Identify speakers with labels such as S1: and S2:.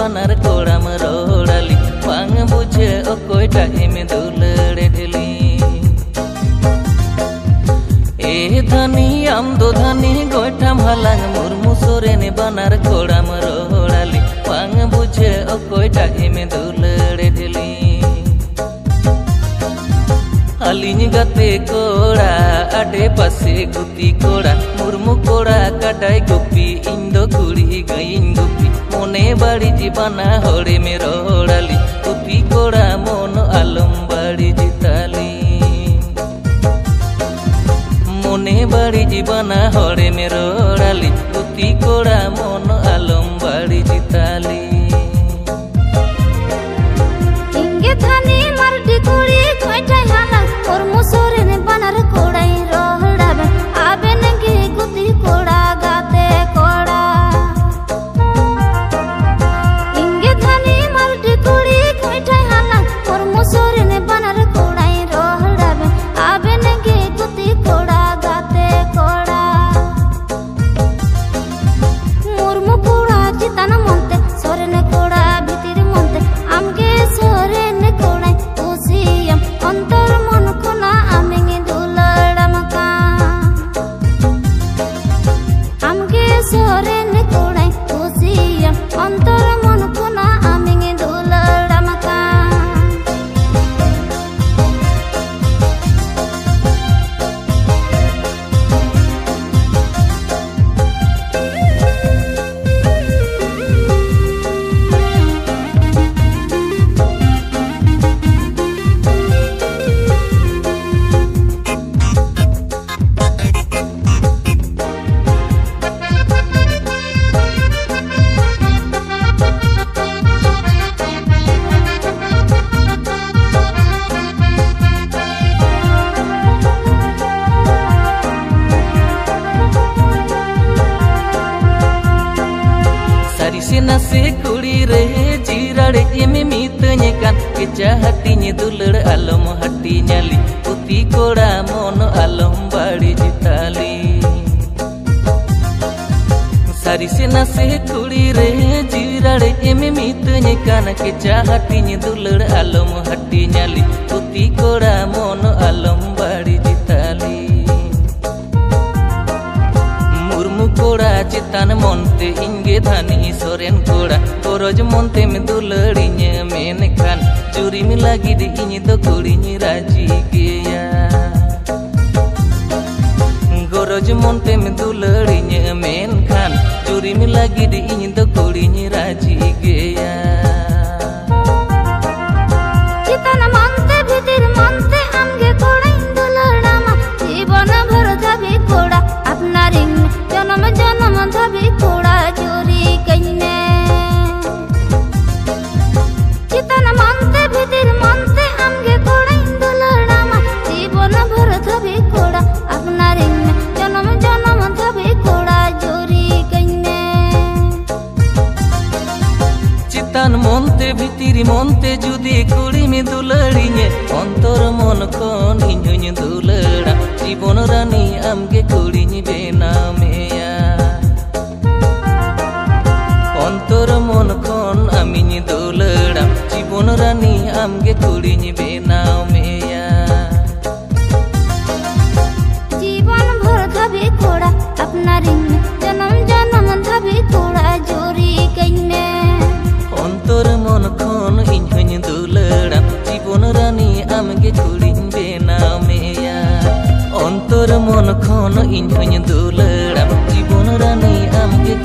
S1: banar koram rodali bang buje okoi time dulare dheli e dhani am do dhani goitam halang murmu soren banar koram rodali bang buje okoi time dulare dheli aliñ gate koda ade pase guti koda murmu koda kadai gupi indo kuri gain gupi mone badi jibana hore me rodali gupi koda mono alum badi jitali mone badi jibana hore me rodali gupi koda mono alum badi jitali
S2: inge thani mardi kuri koitai hala और मुसोरे ने बनर कोड़ाई रोहड़ा बे आबे नंगे गुती कोड़ा गाते कोड़ा इंगे थानी मर्दी कुड़ी कोइठाई हाला और मुसोरे ने बनर कोड़ाई रोहड़ा बे आबे नंगे गुती कोड़ा गाते कोड़ा मुर्मु कोड़ा चितान मोंते सोरे ने कोड़ा भीतिर मोंते आमगे सोरे ने कोड़ाई उसियम अंतर
S1: nase kuri re jirade eme mitanya kan keja hatinya dulur alom hati nyali puti koda mono alom badi jitali sari se nase kuri re jirade eme mitanya kan keja hatinya dulur alom hati nyali puti koda mono alom badi jitali कोड़ा चितान मोंते इंगे धानी सोरेन कोड़ा कोरोज मोंते में दुलड़िñ main Khan चूरी में लगी दी इñ तो कुड़िñ राजी गया गोरोज मोंते में दुलड़िñ main Khan चूरी में लगी दी इñ तो कुड़िñ राजी गया
S2: चितान मोंते भीतर मोंते आमगे कोड़ाई दुलड़ामा जीवन भर धाबी कोड़ा अपना रिंग जनम जनम धाबी कोड़ा चोरी कइने चितान मोंते भीतर मोंते आमगे कोड़ाई दुलड़ामा जीवन भर धाबी कोड़ा अपना रिंग जनम जनम धाबी कोड़ा चोरी कइने
S1: चितान मोंते भीतर मोंते जुदी कुड़ी में दुलड़िñ अंतर मन कोन इñ दुलड़ा जीवन रानी आमगे कुड़िñ बेनामेया अंतर मन कोन आमिñ दुलड़ा जीवन रानी आमगे कुड़िñ बेनामेया
S2: जीवन भर धाबी कोड़ा अपना रिंग जन्म जन्म धाबी कोड़ा जोरी कइने
S1: अंतर मन कोन इñ दुलड़ा जीवन रानी आमगे कुड़िñ बेनामेया अंतर मन कोन इñ दुलड़ा जीवन रानी आमगे